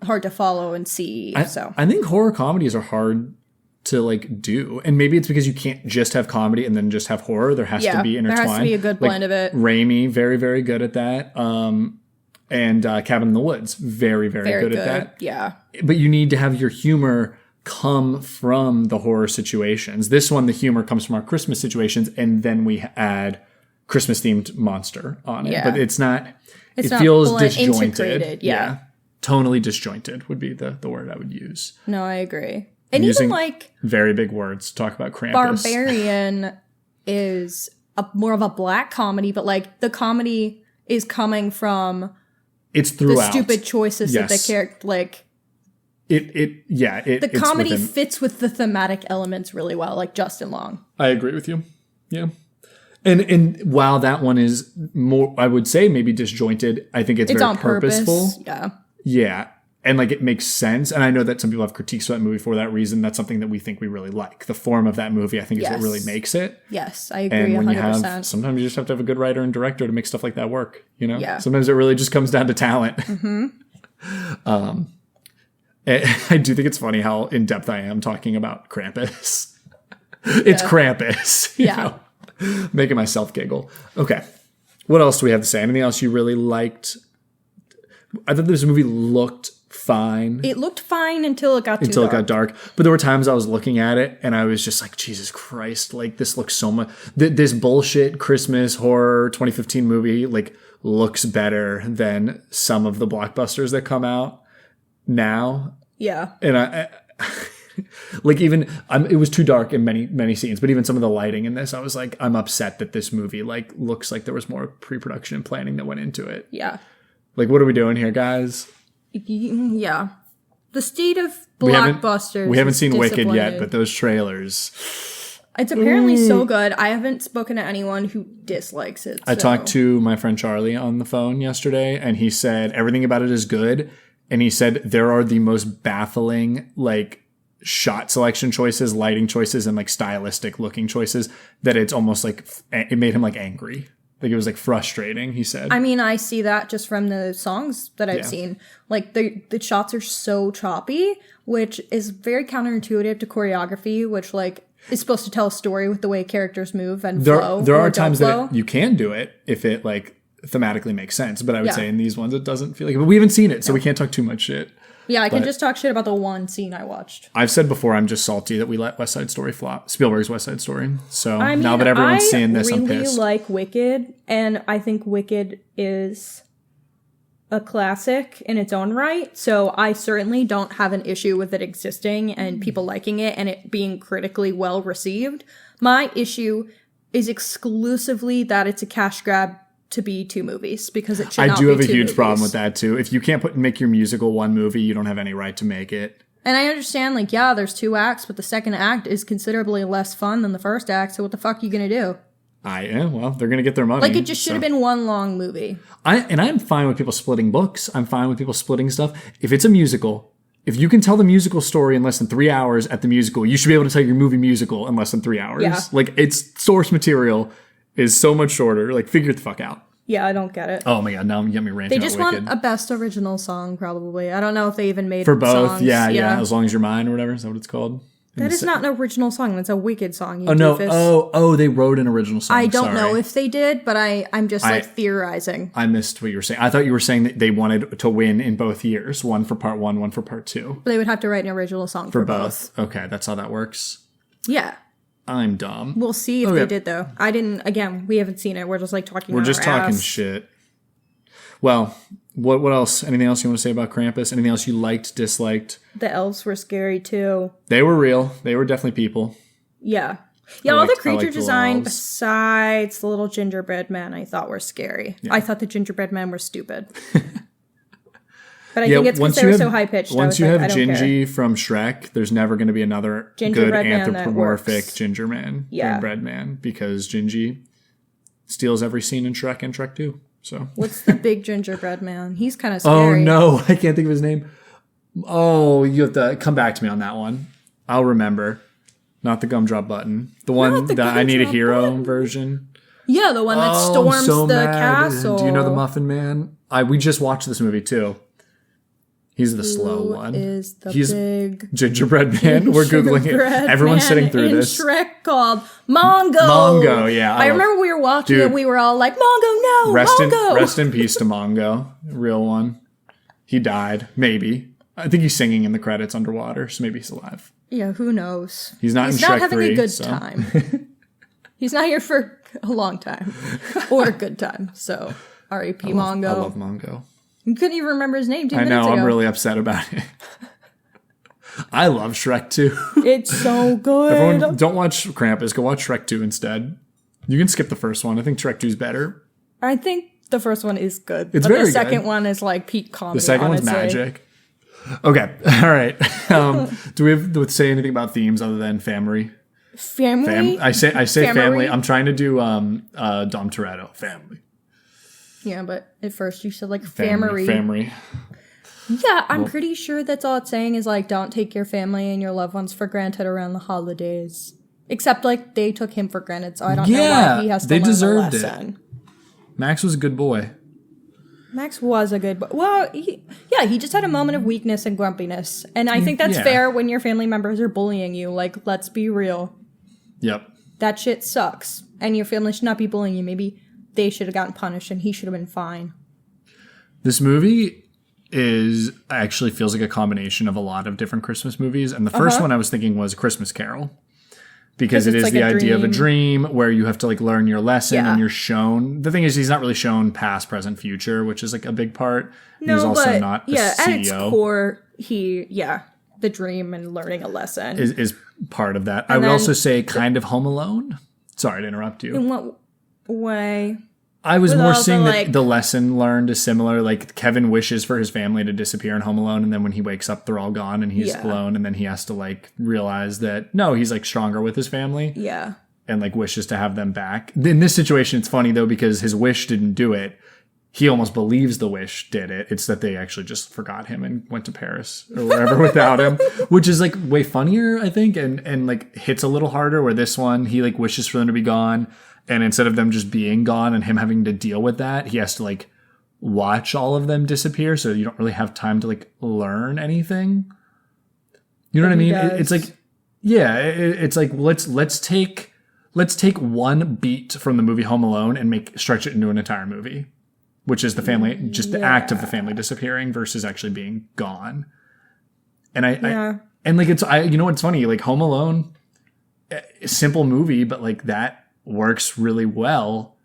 hard to follow and see. I think horror comedies are hard to like do, and maybe it's because you can't just have comedy and then just have horror. There has to be intertwined. There has to be a good blend of it. Raimi, very, very good at that. And Cabin in the Woods, very, very good at that. Yeah. But you need to have your humor come from the horror situations. This one, the humor comes from our Christmas situations, and then we add Christmas themed monster on it. Yeah. But it's not. It feels disjointed. Yeah. Tonally disjointed would be the word I would use. No, I agree. And even like very big words to talk about Krampus. Barbarian is more of a black comedy, but like the comedy is coming from it's throughout the stupid choices that the character like. The comedy fits with the thematic elements really well, like Justin Long. I agree with you. Yeah. And while that one is more, I would say maybe disjointed, I think it's very on purposeful. Purpose. Yeah. Yeah. And like it makes sense. And I know that some people have critiques of that movie for that reason. That's something that we think we really like. The form of that movie, I think, is what really makes it. Yes, I agree. And when 100%. Sometimes you just have to have a good writer and director to make stuff like that work. You know? Yeah. Sometimes it really just comes down to talent. Mm-hmm. I do think it's funny how in depth I am talking about Krampus. It's Krampus. You know? Making myself giggle. Okay. What else do we have to say? Anything else you really liked? I thought this movie looked fine. It looked fine until it got dark. But there were times I was looking at it and I was just like, Jesus Christ, like this looks so much. This bullshit Christmas horror 2015 movie like looks better than some of the blockbusters that come out now. Yeah. And I like even it was too dark in many scenes, but even some of the lighting in this, I was like, I'm upset that this movie like looks like there was more pre-production and planning that went into it. Yeah. Like, what are we doing here, guys? Yeah. The state of blockbusters. We haven't seen Wicked yet, but those trailers. It's apparently so good. I haven't spoken to anyone who dislikes it. I talked to my friend Charlie on the phone yesterday, and he said everything about it is good. And he said there are the most baffling, like, shot selection choices, lighting choices, and like stylistic looking choices that it's almost like it made him like angry. Like, it was, like, frustrating, he said. I mean, I see that just from the songs that I've seen. Like, the shots are so choppy, which is very counterintuitive to choreography, which, like, is supposed to tell a story with the way characters move and flow. There are times that you can do it if it, like, thematically makes sense. But I would say in these ones, it doesn't feel like it. But we haven't seen it, so we can't talk too much shit. Yeah, I can just talk shit about the one scene I watched. I've said before, I'm just salty that we let West Side Story flop. Spielberg's West Side Story. So now that everyone's seeing this, I'm pissed. I really like Wicked, and I think Wicked is a classic in its own right. So I certainly don't have an issue with it existing and people liking it and it being critically well received. My issue is exclusively that it's a cash grab to be 2 movies, because it should not be 2 movies. I do have a huge problem with that too. If you can't make your musical 1 movie, you don't have any right to make it. And I understand, like, yeah, there's 2 acts, but the second act is considerably less fun than the first act, so what the fuck are you gonna do? Well, they're gonna get their money. Like, it just should have been 1 long movie. I'm fine with people splitting books. I'm fine with people splitting stuff. If it's a musical, if you can tell the musical story in less than 3 hours at the musical, you should be able to tell your movie musical in less than 3 hours. Yeah. Like, its source material is so much shorter. Like, figure it the fuck out. Yeah, I don't get it. Oh my god, now you got me ranting. They just want a best original song, probably. I don't know if they even made for both. Songs. Yeah. As Long as You're Mine or whatever. Is that what it's called? That is not an original song. That's a Wicked song. Oh no! Oh, they wrote an original song. I don't know if they did, but I'm just theorizing. I missed what you were saying. I thought you were saying that they wanted to win in both years, one for part 1, one for part 2. But they would have to write an original song for both. Okay, that's how that works. Yeah. I'm dumb. We'll see if they did though. I didn't. Again, we haven't seen it. We're just like talking. We're just talking shit. Well, what else? Anything else you want to say about Krampus? Anything else you liked, disliked? The elves were scary too. They were real. They were definitely people. Yeah. Yeah, all the creature design besides the little gingerbread men I thought were scary. Yeah. I thought the gingerbread men were stupid. But I think it's because they were so high-pitched. Once you have Gingy from Shrek, there's never going to be another good anthropomorphic ginger man, gingerbread man, because Gingy steals every scene in Shrek and Shrek 2. So what's the big gingerbread man? He's kind of scary. Oh no, I can't think of his name. Oh, you have to come back to me on that one. I'll remember. Not the Gumdrop Button. The one that I Need a Hero version. Yeah, the one that storms the castle. Do you know the Muffin Man? We just watched this movie too. He's the slow one. He's big gingerbread man. We're Googling it. Everyone's sitting through this. Shrek called Mongo. Mongo, yeah. I remember we were watching it. We were all like, Mongo, no, Mongo. Rest in peace to Mongo. Real one. He died. Maybe. I think he's singing in the credits underwater, so maybe he's alive. Yeah, who knows? He's not having a good time. He's not here for a long time. Or a good time. So, R.I.P. Mongo. I love Mongo. You couldn't even remember his name 2 minutes ago. I know, I'm really upset about it. I love Shrek 2. It's so good. Everyone, don't watch Krampus. Go watch Shrek 2 instead. You can skip the first one. I think Shrek 2 is better. I think the first one is good. It's very good. The second one is like peak comedy, The second one's magic. Okay. All right. Do we have to say anything about themes other than family? Family? I say family. I'm trying to do Dom Toretto. Family. Yeah, but at first you said like family. Family. Yeah, I'm pretty sure that's all it's saying is like don't take your family and your loved ones for granted around the holidays. Except like they took him for granted, so I don't know why he has to learn the lesson. It. Max was a good boy. Max was a good boy. Well, he just had a moment of weakness and grumpiness. And I think that's fair when your family members are bullying you. Like, let's be real. Yep. That shit sucks. And your family should not be bullying you. Maybe they should have gotten punished and he should have been fine. This movie actually feels like a combination of a lot of different Christmas movies. And the first one I was thinking was Christmas Carol. Because it is like the idea of a dream where you have to like learn your lesson and you're shown. The thing is, he's not really shown past, present, future, which is like a big part. No, he's also not the CEO. At its core, the dream and learning a lesson is part of that. I would also say kind of Home Alone. Sorry to interrupt you. In what way? I was more seeing that the lesson learned is similar. Like Kevin wishes for his family to disappear in Home Alone, and then when he wakes up, they're all gone, and he's alone, and then he has to like realize that no, he's like stronger with his family. Yeah, and like wishes to have them back. In this situation, it's funny though because his wish didn't do it. He almost believes the wish did it. It's that they actually just forgot him and went to Paris or wherever without him, which is like way funnier, I think, and like hits a little harder. Where this one, he like wishes for them to be gone. And instead of them just being gone and him having to deal with that, he has to like watch all of them disappear. So you don't really have time to like learn anything. You know what I mean? It's like, yeah, it's like, let's take one beat from the movie Home Alone and stretch it into an entire movie, which is the family, just the act of the family disappearing versus actually being gone. And and like, you know, what's funny, like Home Alone, simple movie, but like that works really well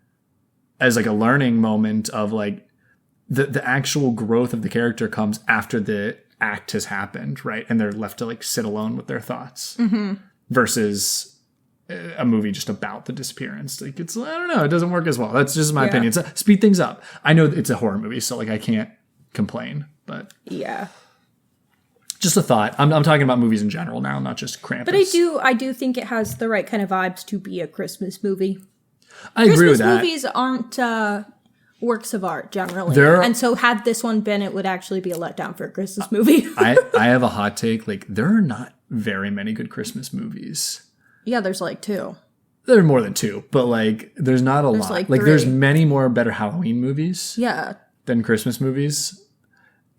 as like a learning moment of like the actual growth of the character comes after the act has happened, right? And they're left to like sit alone with their thoughts versus a movie just about the disappearance. Like I don't know, it doesn't work as well. That's just my opinion. Speed things up. I know it's a horror movie, so like I can't complain, but yeah. Just a thought. I'm talking about movies in general now, not just Krampus. But I do think it has the right kind of vibes to be a Christmas movie. I agree with that. Christmas movies aren't works of art generally, and so had this one been, it would actually be a letdown for a Christmas movie. I have a hot take. Like there are not very many good Christmas movies. Yeah, there's like 2. There are more than 2, but like there's not a lot. Like there's many more better Halloween movies. Yeah. Than Christmas movies.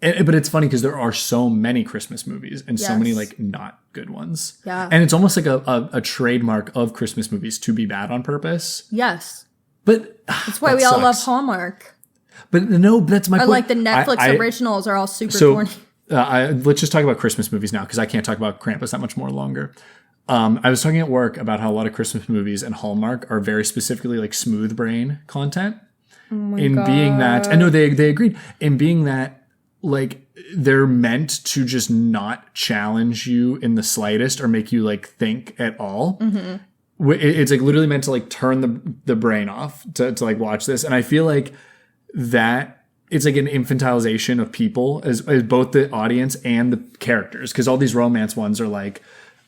But it's funny because there are so many Christmas movies and so many like not good ones. Yeah. And it's almost like a trademark of Christmas movies to be bad on purpose. Yes. But that's why we all love Hallmark. But no, that's my point. Like the Netflix originals are all super corny. Let's just talk about Christmas movies now because I can't talk about Krampus that much more longer. I was talking at work about how a lot of Christmas movies and Hallmark are very specifically like smooth brain content. Oh my God. Being that, I know they agreed, in being that like they're meant to just not challenge you in the slightest or make you like think at all. Mm-hmm. It's like literally meant to like turn the brain off to like watch this. And I feel like that it's like an infantilization of people as both the audience and the characters. Cause all these romance ones are like,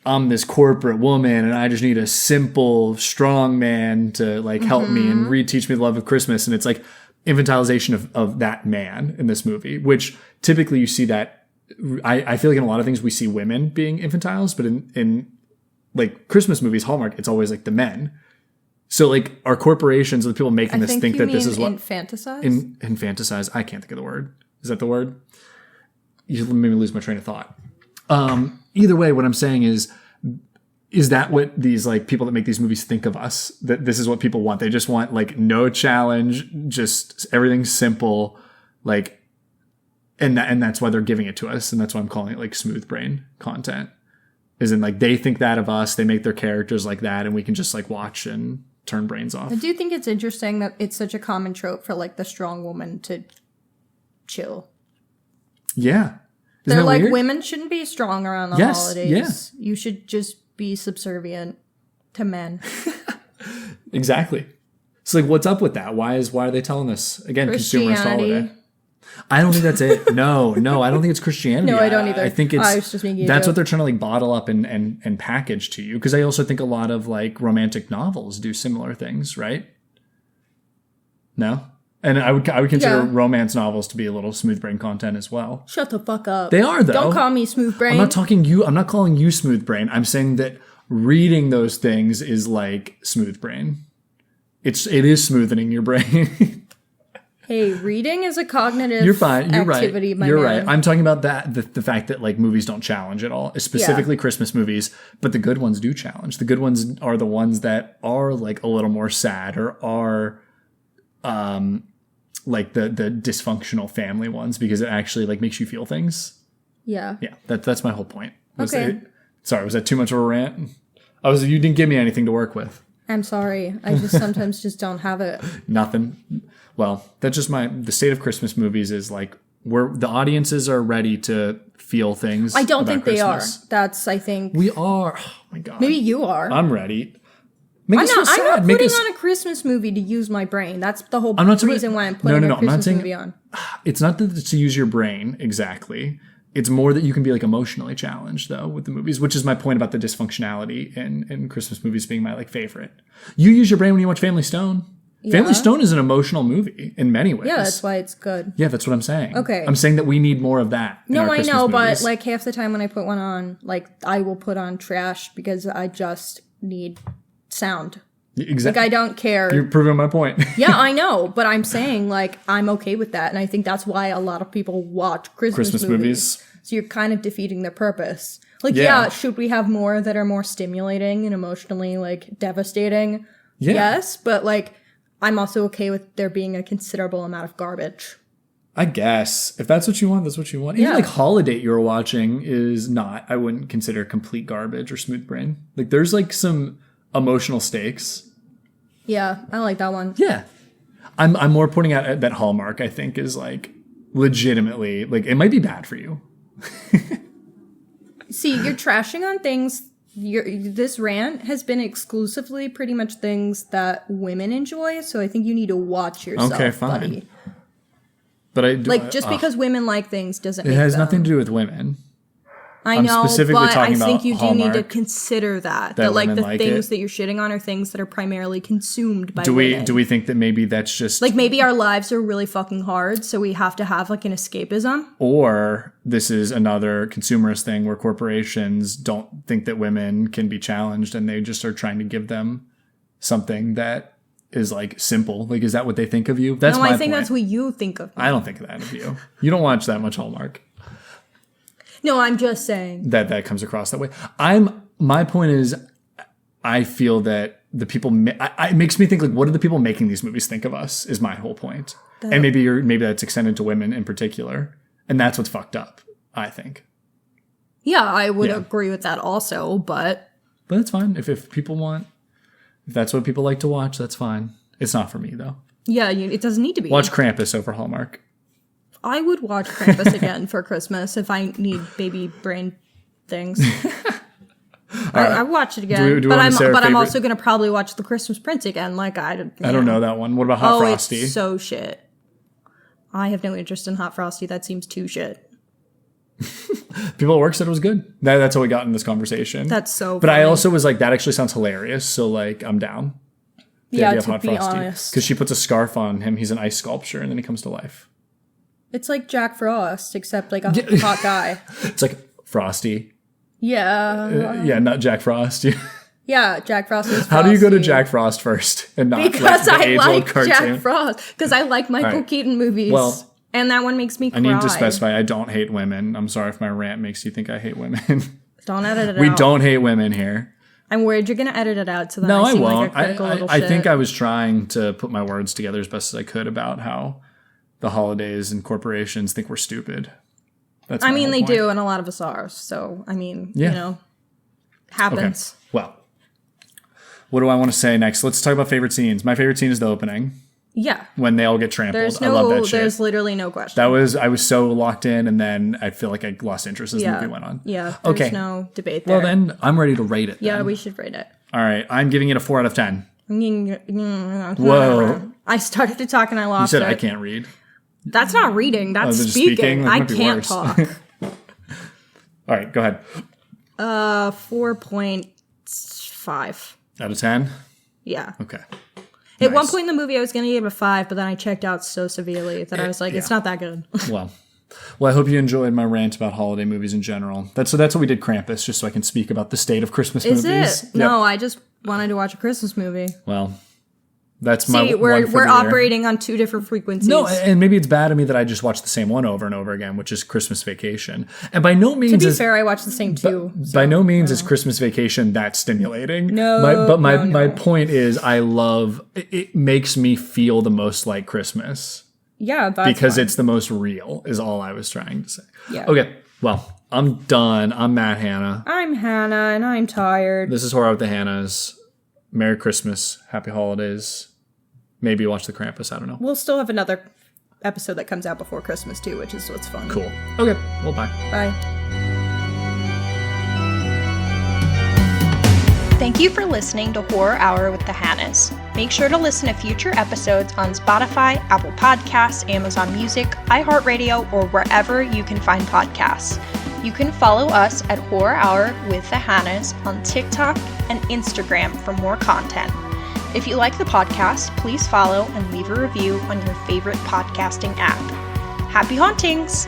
I'm this corporate woman and I just need a simple, strong man to like help me and reteach me the love of Christmas. And it's like infantilization of that man in this movie, which typically you see that. I feel like in a lot of things we see women being infantiles, but in like Christmas movies, Hallmark, it's always like the men. So like our corporations and the people making this think that this is what infantilize. I can't think of the word. Is that the word? You made me lose my train of thought. Either way, what I'm saying is that what these like people that make these movies think of us? That this is what people want. They just want like no challenge, just everything simple, like, and that's why they're giving it to us, and that's why I'm calling it like smooth brain content. Is in like they think that of us, they make their characters like that, and we can just like watch and turn brains off. I do think it's interesting that it's such a common trope for like the strong woman to chill. Yeah. They're like, weird? Women shouldn't be strong around the holidays. Yeah. You should just be subservient to men. Exactly. It's like, what's up with that? Why are they telling us again? Consumerist holiday. I don't think that's it. No, I don't think it's Christianity. No, I don't either. I think that's what they're trying to like bottle up and package to you. Because I also think a lot of like romantic novels do similar things, right? No. And I would consider romance novels to be a little smooth brain content as well. Shut the fuck up. They are though. Don't call me smooth brain. I'm not calling you smooth brain. I'm saying that reading those things is like smooth brain. It is smoothening your brain. Hey, reading is a cognitive activity, my You're man. right. I'm talking about that the fact that like movies don't challenge at all, specifically Christmas movies, but the good ones do challenge. The good ones are the ones that are like a little more sad or are like the dysfunctional family ones because it actually like makes you feel things. Yeah. Yeah, that's my whole point. Okay. Sorry, was that too much of a rant? You didn't give me anything to work with. I'm sorry. I just sometimes just don't have it. Nothing. Well, that's just the state of Christmas movies is like the audiences are ready to feel things. I don't think Christmas. they are. That's, I think. We are. Oh my God. Maybe you are. I'm ready. I'm not putting on a Christmas movie to use my brain. That's the whole reason why I'm putting a Christmas movie on. It's not that it's to use your brain exactly. It's more that you can be like emotionally challenged though with the movies, which is my point about the dysfunctionality in Christmas movies being my like favorite. You use your brain when you watch Family Stone. Yeah. Family Stone is an emotional movie in many ways. Yeah, that's why it's good. Yeah, that's what I'm saying. Okay. I'm saying that we need more of that. No, I know, but like half the time when I put one on, like I will put on trash because I just need sound. Exactly. Like, I don't care. You're proving my point. Yeah, I know, but I'm saying, like, I'm okay with that, and I think that's why a lot of people watch Christmas movies. So you're kind of defeating their purpose. Like, yeah, should we have more that are more stimulating and emotionally, like, devastating? Yeah. Yes, but, like, I'm also okay with there being a considerable amount of garbage. I guess. If that's what you want, that's what you want. Even, like, Holiday you were watching is not, I wouldn't consider complete garbage or Smooth Brain. Like, there's, like, some emotional stakes. Yeah, I like that one. Yeah. I'm more pointing out that Hallmark, I think, is, like, legitimately, like, it might be bad for you. See, you're trashing on things. This rant has been exclusively pretty much things that women enjoy, so I think you need to watch yourself, okay, fine. Buddy. But I like, just because women like things doesn't it make has them. nothing to do with women. I know, but I think you do Hallmark, need to consider that like, the like things that you're shitting on are things that are primarily consumed by women. Do we think that maybe that's just... Like, maybe our lives are really fucking hard, so we have to have, like, an escapism? Or this is another consumerist thing where corporations don't think that women can be challenged and they just are trying to give them something that is, like, simple. Like, is that what they think of you? That's my think point. That's what you think of me. I don't think that of you. You don't watch that much Hallmark. No, I'm just saying that comes across that way. My point is, I feel that the people. It makes me think, like, what do the people making these movies think of us? Is my whole point. And maybe that's extended to women in particular, and that's what's fucked up, I think. Yeah, I would agree with that also, but it's fine if people want. If that's what people like to watch, that's fine. It's not for me though. Yeah, it doesn't need to be. Watch Krampus over Hallmark. I would watch Krampus again for Christmas if I need baby brain things. I watch it again, but I'm also going to probably watch The Christmas Prince again. Like, I don't know that one. What about Hot Frosty? It's so shit. I have no interest in Hot Frosty. That seems too shit. People at work said it was good. That's how we got in this conversation. That's so. But funny. I also was like, that actually sounds hilarious. So, like, I'm down. Yeah, to be honest, because she puts a scarf on him. He's an ice sculpture, and then he comes to life. It's like Jack Frost, except like a hot guy. It's like Frosty. Yeah. Yeah, not Jack Frost. Yeah, Jack Frost is Frosty. How do you go to Jack Frost first and not because I like Jack Frost. Because I like Michael Keaton movies. Well, and that one makes me cry. I need to specify, I don't hate women. I'm sorry if my rant makes you think I hate women. Don't edit it out. We don't hate women here. I'm worried you're going to edit it out so that I seem like a critical little shit. I think I was trying to put my words together as best as I could about how the holidays and corporations think we're stupid. That's they point. Do, and a lot of us are. So, you know, happens. Okay. Well, what do I want to say next? Let's talk about favorite scenes. My favorite scene is the opening. Yeah. When they all get trampled. I love that shit. There's literally no question. I was so locked in, and then I feel like I lost interest as the movie went on. Yeah. There's no debate there. Well, then I'm ready to rate it. Yeah, we should rate it. All right. I'm giving it a 4 out of 10. Whoa. I started to talk and I lost it. You said I can't read. That's not reading. That's speaking. I can't talk. All right. Go ahead. 4.5. Out of 10? Yeah. Okay. At one point in the movie, I was going to give it a 5, but then I checked out so severely that I was like, it's not that good. Well, I hope you enjoyed my rant about holiday movies in general. That's what we did Krampus, just so I can speak about the state of Christmas movies. Is it? Yep. No, I just wanted to watch a Christmas movie. Well, that's my we're operating on 2 different frequencies. No, and maybe it's bad of me that I just watch the same one over and over again, which is Christmas Vacation. And by no means, to be fair, I watch the same 2. By no means is Christmas Vacation that stimulating. No, my point is, I love it. Makes me feel the most like Christmas. Yeah, that's because fine. It's the most real. Is all I was trying to say. Yeah. Okay. Well, I'm done. I'm Matt Hanna. I'm Hannah, and I'm tired. This is Horror with the Hannahs. Merry Christmas. Happy holidays. Maybe watch the Krampus. I don't know. We'll still have another episode that comes out before Christmas, too, which is what's fun. Cool. Okay. Well, bye. Bye. Thank you for listening to Horror Hour with the Hannas. Make sure to listen to future episodes on Spotify, Apple Podcasts, Amazon Music, iHeartRadio, or wherever you can find podcasts. You can follow us at Horror Hour with the Hannas on TikTok and Instagram for more content. If you like the podcast, please follow and leave a review on your favorite podcasting app. Happy hauntings!